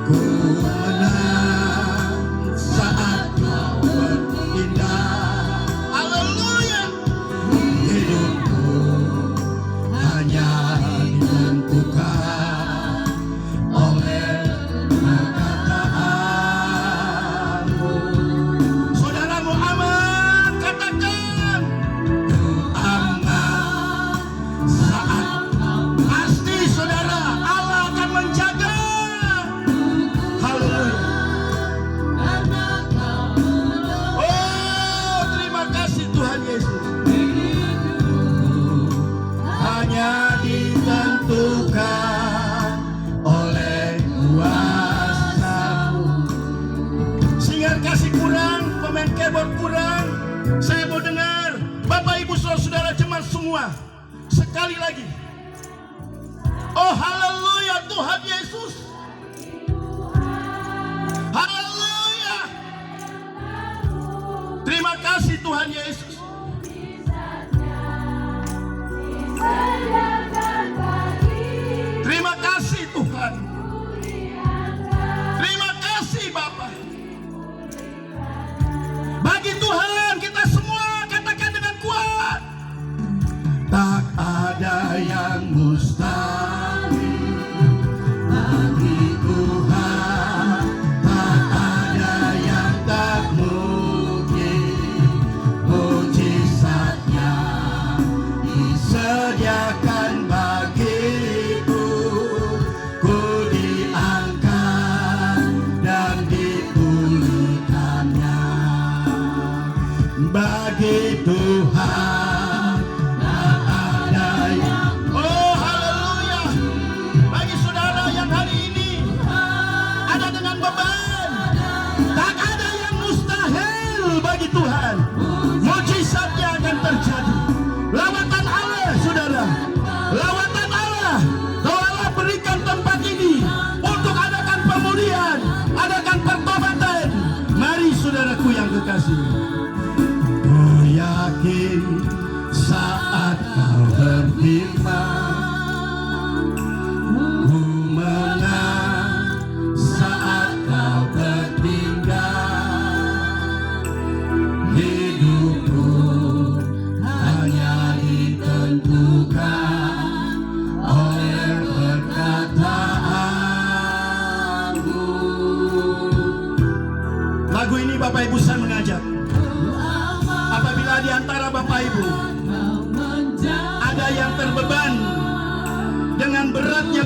ku menang saat kau bertindak. Haleluya. Hidupku hanya ditentukan oleh perkataanmu. Saudaramu aman, katakan, ku aman saat pasti, saudara, Allah akan menjaga. Haleluya. Oh, terima kasih Tuhan Yesus. Hanya ditentukan oleh kuasa-Mu. Singer kasih kurang, pemain keyboard kurang. Saya mau dengar Bapak Ibu saudara jemaat semua sekali lagi. Oh, haleluya, Tuhan Yesus. Haleluya. Terima kasih Tuhan Yesus. Terima kasih Tuhan. Terima kasih Bapak. Bagi Tuhan kita semua katakan dengan kuat, tak ada yang mustahil bagi Tuhan, tak ada yang tak mungkin. Mujizatnya disediakan bagiku, ku diangkat dan dipulihkannya. Bagi Tuhan tak ada yang, oh haleluya. Bagi saudara yang hari ini ada dengan beban, tak ada yang mustahil bagi Tuhan. Mujizatnya akan terjadi. Lawatan Allah, saudara, lawatan Allah. Kalau Allah berikan tempat ini untuk adakan pemulihan, adakan pertobatan. Mari saudaraku yang kekasih, ku yakin saat kau berfirman, ku menang saat kau bertindak.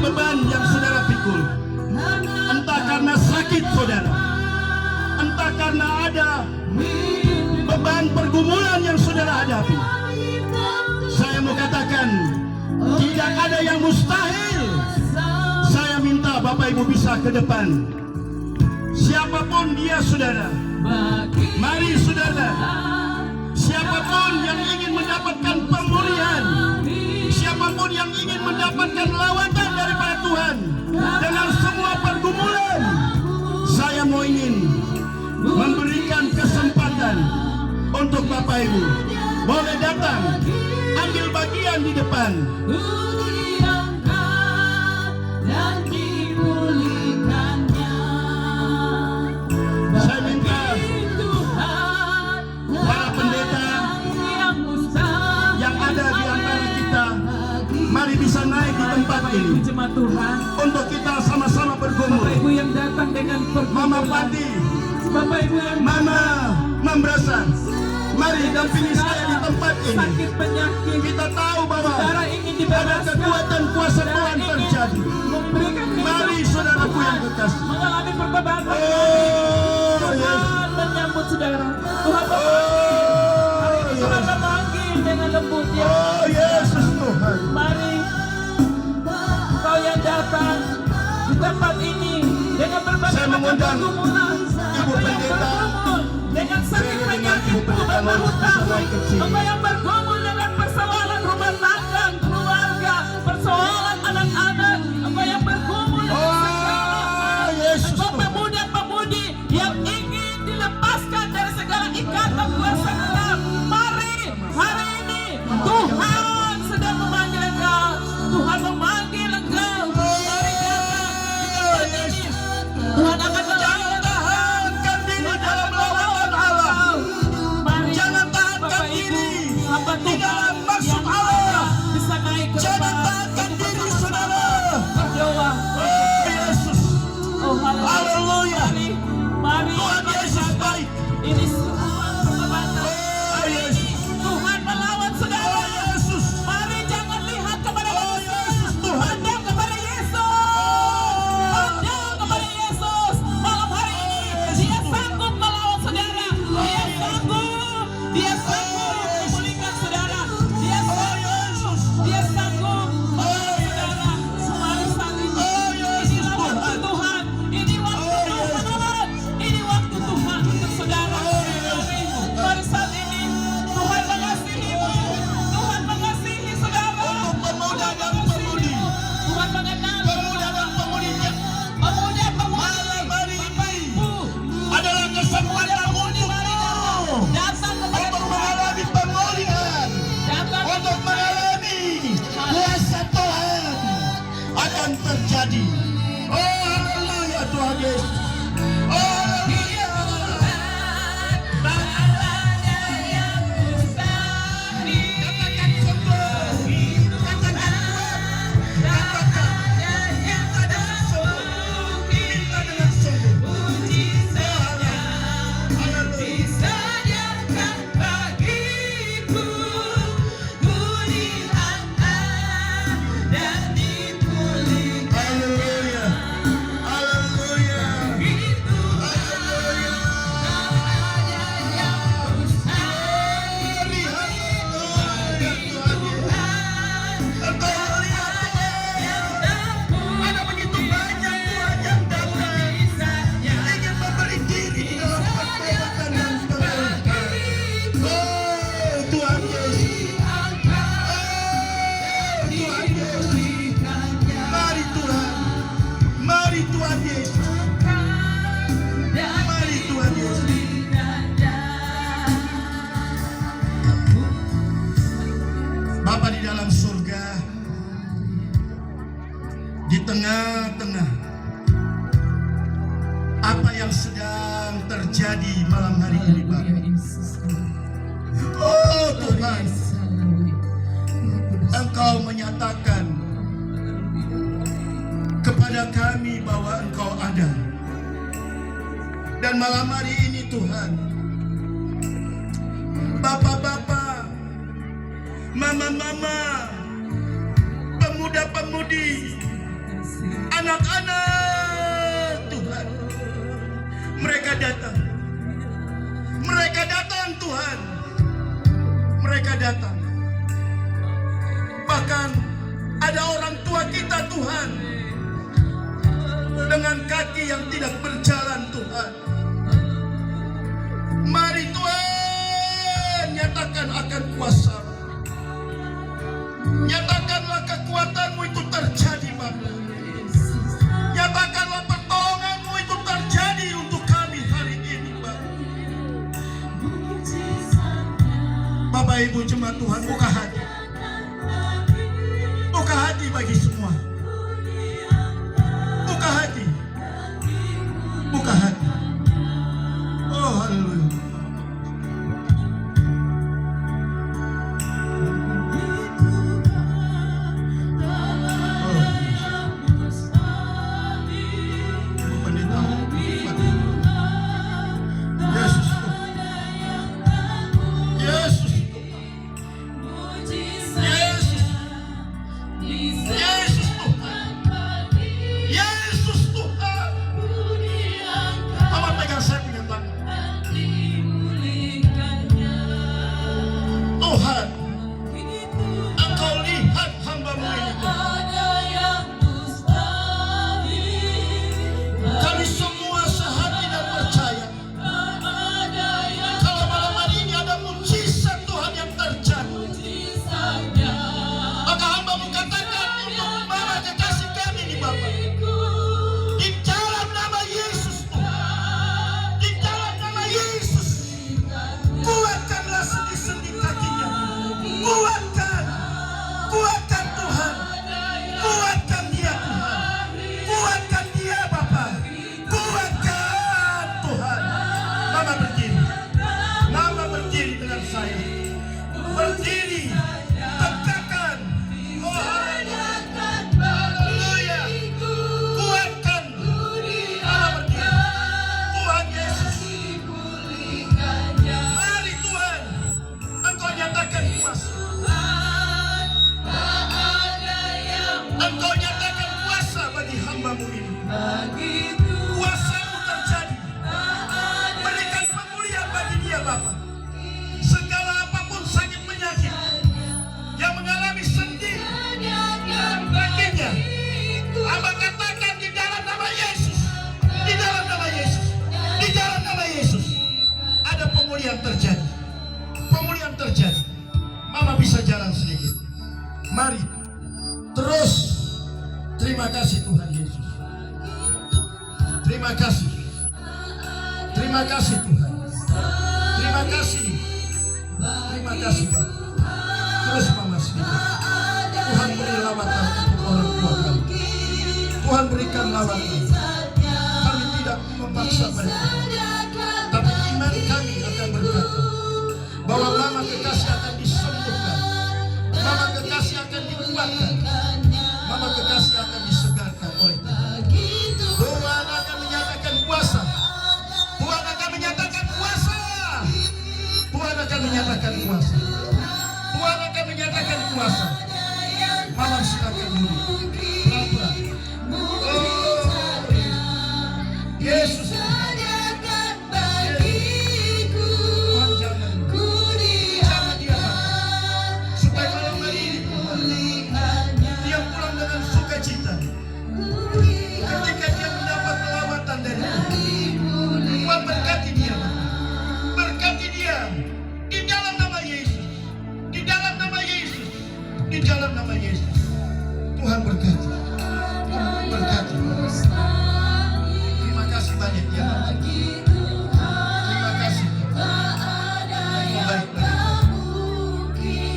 beban yang saudara pikul. Entah karena sakit saudara, entah karena ada beban pergumulan yang saudara hadapi. Saya mau katakan, tidak ada yang mustahil. Saya minta Bapak Ibu bisa ke depan. Siapapun dia saudara, mari saudara. Siapapun yang ingin mendapatkan pemulihan, siapapun yang ingin mendapatkan lawatan daripada Tuhan dengan semua pergumulan, saya mau ingin memberikan kesempatan untuk Bapak Ibu boleh datang, ambil bagian di depan. Saya minta para pendeta yang ada di antara kita, mari bisa naik di tempat ini untuk kita sama-sama bergumul. Bapak Ibu yang datang dengan Mama Pati, Bapak Ibu yang Mama Mambrasan, mari dampingi saya di tempat ini. sakit penyakit, Kita tahu bahwa saudara ingin ada dibebaskan, kekuatan kuasa Tuhan ingin terjadi. memberikan Mari saudaraku yang kekasih. mengalami pertobatan. Oh, yes. Tuhan menyambut saudara. Tuhan Tuhan memanggil dengan lembut ya. Oh, Yesus Tuhan. Mari kau yang datang di tempat ini dengan berbagai Saya macam mengundang pergumulan, Ibu engkau yang Pendeta, bergumul dengan sakit dengan penyakit Ibu Pendeta bertahun-tahun, naik ke sini. engkau yang bergumul dengan persoalan rumah tangga, keluarga, persoalan anak-anak, engkau yang bergumul dengan segala Oh, Yesus engkau Tuhan. pemuda-pemudi yang ingin dilepaskan dari segala ikatan kuasa gelap. Mari hari ini Tuhan sedang memanggil engkau. Tuhan memanggil engkau. Mari datang di tempat ini. Tuhan akan melawat Tahankan diri dalam lawatan Allah. Mari Jangan tahankan Bapak Ibu, diri hamba di Tuhan dalam maksud yang Allah. bisa naik ke Jangan depan tahankan untuk diri bersama-sama saudara. berdoa. Oh, Yesus. Oh Haleluya. Mari Tuhan Yesus baik. ini semua pertobatan. Oh, Yesus. Tuhan melawat saudara. Oh, Yesus. Mari jangan lihat kepada Oh, manusia. Yesus Tuhan. Pandang kepada Yesus. Pandang kepada Yesus. Malam hari ini Dia sanggup melawat saudara. Dia sanggup. Dia sanggup memulihkan saudara. Dia sanggup. Dia sanggup melawat saudara. Mari saat ini. Oh, Yesus Inilah waktu Tuhan. Tuhan. Ini waktu Tuhan. Ini waktu Tuhan untuk saudara. Mari saat ini Tuhan mengasihimu. Tuhan mengasihi saudara. Untuk pemuda dan pemudi. Tuhan mengenal Pemuda dan pemudinya. pemuda-pemudi. Mari, Bapak Ibu adalah kesempatan untukmu datang kepada untuk Tuhan. mengalami pemulihan, Datang untuk mengalami kuasa Tuhan akan terjadi. Oh, haleluya Tuhan Yesus. Oh, haleluya. Katakan sembuh. Katakan kuat. Katakan minta dengan sungguh. Minta dengan sungguh. Haleluya. Haleluya. Haleluya. Haleluya. Lihat Tuhan Yesus. Engkau lihat Tuhan. Ada begitu banyak Tuhan yang datang. Ingin memberi diri di dalam pertobatan yang penuh. Oh, Tuhan Yesus. Oh, Tuhan Yesus. Mari Tuhan. Mari Tuhan Yesus. Mari Tuhan Yesus. Bapa di dalam surga, di tengah-tengah apa yang sedang terjadi malam hari ini, Bapa. Oh Tuhan, Engkau menyatakan kepada kami bahwa Engkau ada. Dan malam hari ini Tuhan, Bapak-bapak, Mama-mama, pemuda-pemudi, anak-anak Tuhan. Mereka datang. Mereka datang Tuhan. Mereka datang. Bahkan ada orang tua kita Tuhan, dengan kaki yang tidak berjalan Tuhan. Mari Tuhan, nyatakan akan kuasa. Nyatakanlah kekuatan-Mu itu terjadi Bapa. Nyatakanlah pertolongan-Mu itu terjadi untuk kami hari ini Bapa. Bapak Ibu jemaat Tuhan, buka hati. Buka hati bagi semua. Buka hati. Buka hati. Oh haleluya. Kuasa-Mu terjadi. Berikan pemulihan bagi dia Bapa. Segala apapun sakit penyakit yang mengalami sendi kakinya, Amba katakan di dalam nama Yesus, di dalam nama Yesus, di dalam nama Yesus, ada pemulihan terjadi. Pemulihan terjadi. Mama bisa jalan sedikit. Mari terus. Terima kasih Tuhan Yesus. Terima kasih. Terima kasih Tuhan. Terima kasih. Terima kasih Bapak. Terus Mama sedikit. Tuhan beri lawatan untuk orang tua kami. Tuhan berikan lawatan. Kami tidak memaksa mereka, tapi iman kami akan berkata bahwa Mama kekasih akan disembuhkan. Mama kekasih akan dikuatkan. Mama kekasih akan disegarkan oleh Tuhan. Tuhan akan menyatakan kuasa. Tuhan akan menyatakan kuasa. Tuhan akan menyatakan kuasa. Tuhan akan menyatakan kuasa. Mama silakan dulu. Pelan-pelan. Oh, Yesus. Ketika dia mendapat perawatan dari Tuhan, berkati dia, berkati dia di dalam nama Yesus, di dalam nama Yesus, di dalam nama Yesus. Tuhan berkati, berkati. Terima kasih banyak ya Bapak. Terima kasih. Baik,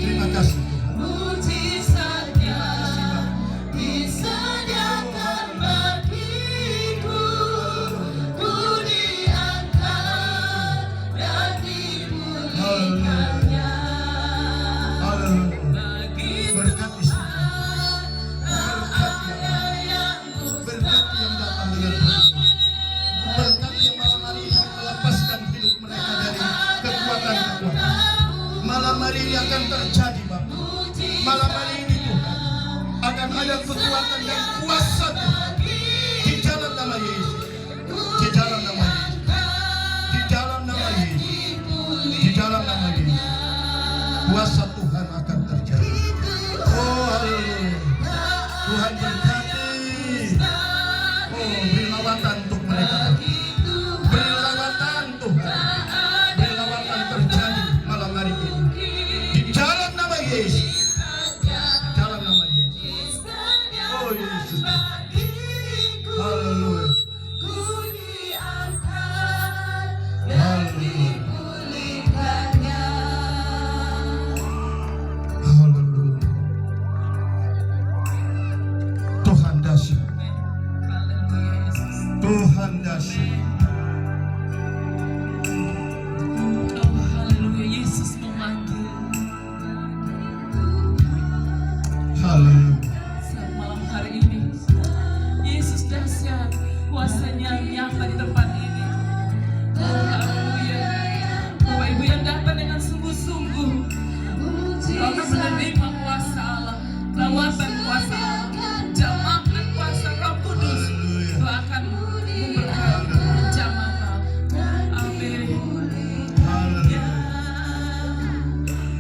terima kasih. Malam hari ini akan terjadi Bapak. Malam hari ini Tuhan akan ada kekuatan dan kuasa Tuhan Kuasa Tuhan akan terjadi. Oh haleluya. Tuhan berkati. Oh beri lawatan untuk mereka. Beri lawatan Tuhan. Beri lawatan terjadi malam hari ini. Di dalam nama Yesus. Di dalam nama Yesus. Oh Yesus. Haleluya. Haleluya. Haleluya. Tuhan dahsyat. Tuhan dahsyat. Oh haleluya, Yesus memanggil. Haleluya. Saat malam hari ini Yesus dahsyat, kuasanya nyata di tempat ini. Oh haleluya. Bapak Ibu yang datang dengan sungguh-sungguh akan menerima kuasa Allah, lawatan kuasa Allah, jamaah dan kuasa Roh Kudus. Itu akan memberkati jamaah. Amin. Haleluya.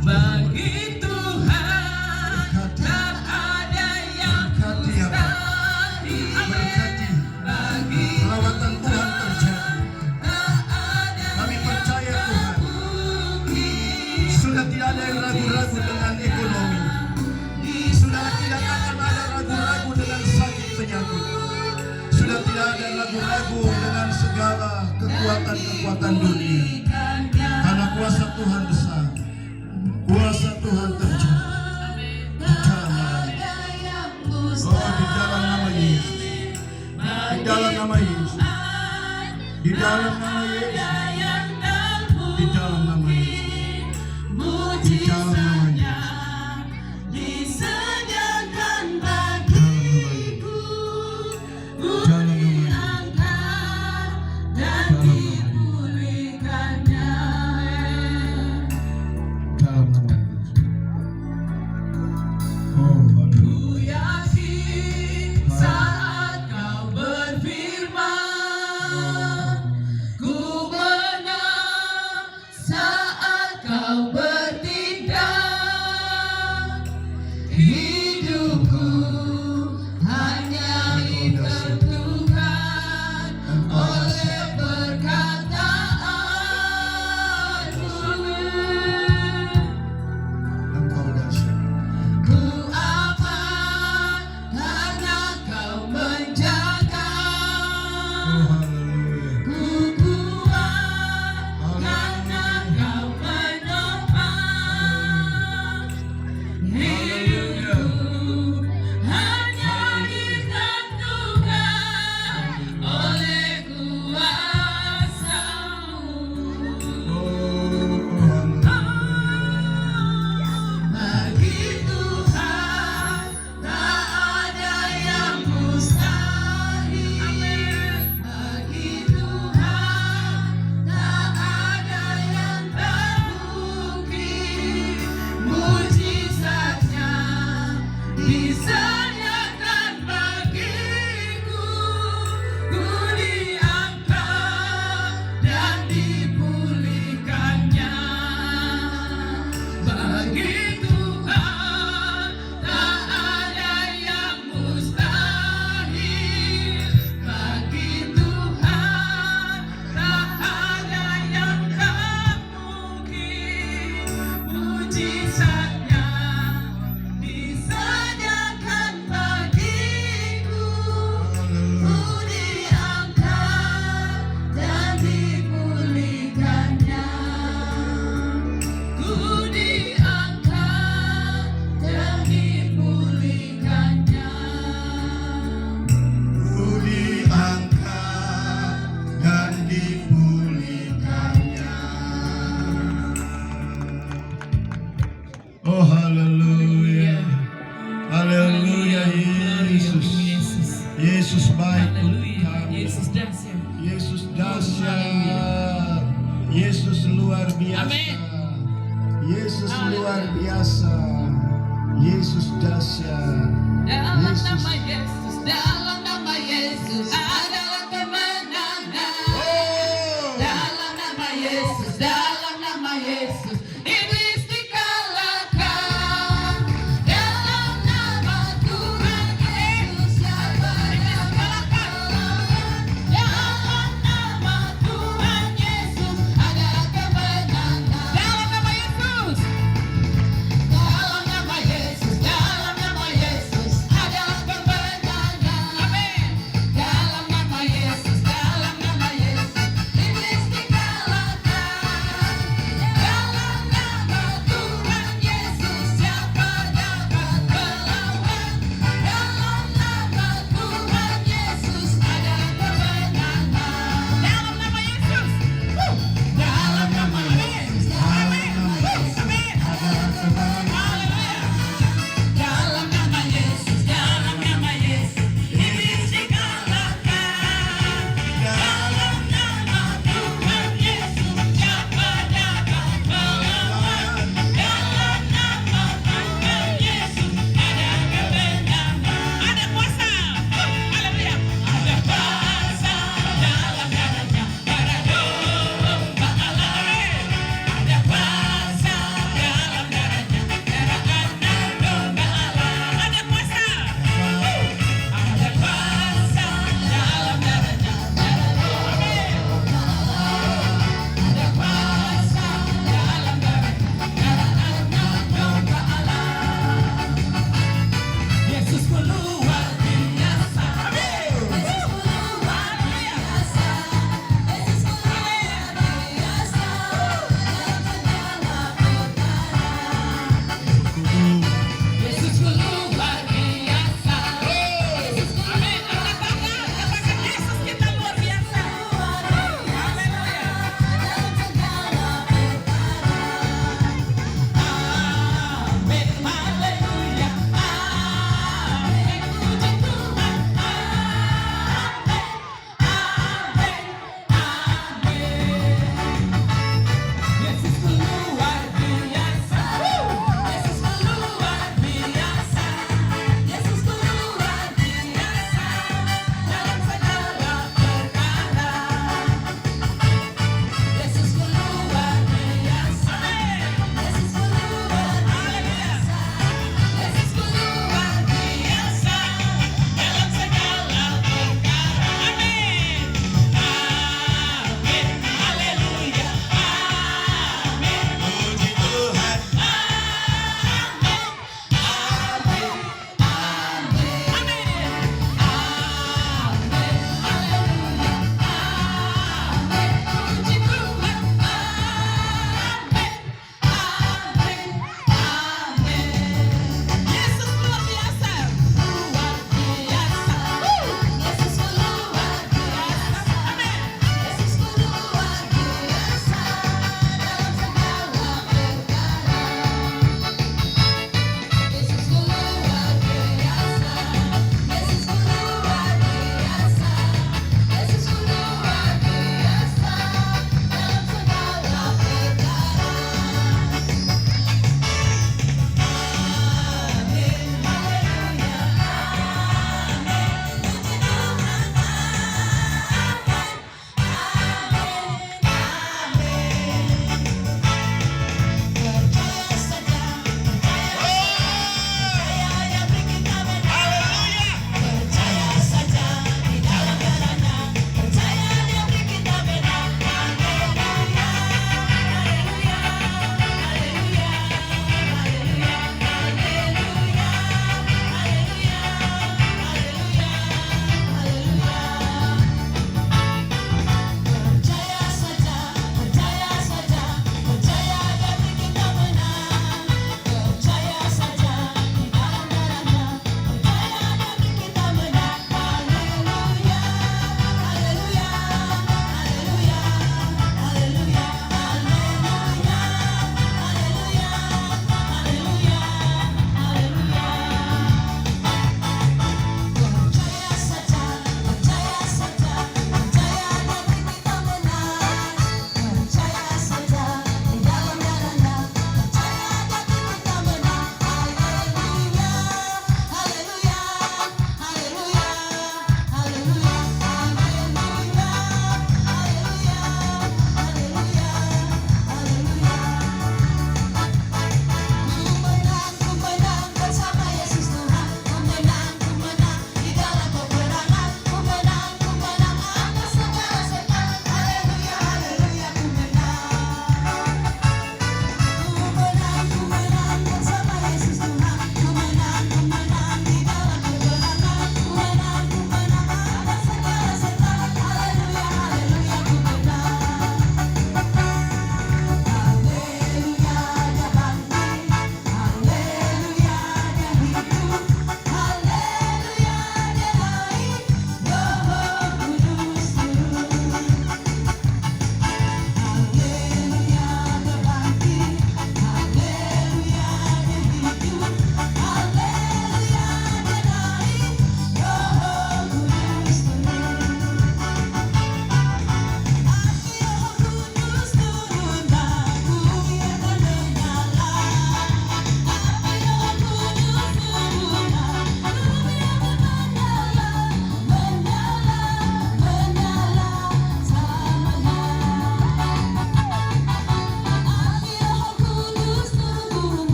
Bagi Tuhan tak ada yang Berkati ya Pak. mustahil. Berkati. Bagi Lawatan Tuhan terjadi. tak ada Kami percaya Tuhan. mungkin. Sudah tidak ada yang ragu-ragu dengan ekonomi. Sudah tidak akan ada ragu-ragu dengan sakit penyakit. Sudah tidak ada ragu-ragu dengan segala kekuatan-kekuatan dunia. Karena kuasa Tuhan besar. Kuasa Tuhan terjadi. Di dalam nama Yesus. Oh, di dalam nama Yesus. Di dalam nama Yesus. Di dalam nama Yesus. Di dalam nama Yesus. Di dalam nama Yesus. Disediakan Dalam nama bagiku, Dalam nama Yesus. diangkat dan Dalam nama Yesus. dipulihkannya. Dalam nama Yesus. Oh, haleluya. Ku yakin saat kau berfirman, ku menang saat kau bertindak. Hidupku hanya ditentukan oleh perkataanmu. Engkau dahsyat. Ku aman karena kau menjaga. Oh, haleluya. Ku kuat karena kau menopang. Hidupku hanya ditentukan oleh kuasa-Mu. Oh, haleluya. Bagi Tuhan tak ada yang mustahil. Bagi Tuhan tak ada yang tak mungkin. Mujizatnya disediakan bagiku. Ku diangkat dan dipulihkannya. Bagi Tuhan tak ada yang mustahil. Bagi Tuhan tak ada yang tak mungkin. Mujizatnya disediakan bagiku. Ku diangkat dan dipulihkannya. Ku diangkat dan dipulihkannya. Ku diangkat dan dipulihkannya. Oh, haleluya. Haleluya, Yesus. Yesus baik untuk kami. Yesus dahsyat. Yesus dahsyat. Yesus luar biasa. Amin. Yesus luar biasa. Yesus dahsyat. Dalam Yesus. nama Yesus, dalam nama Yesus ada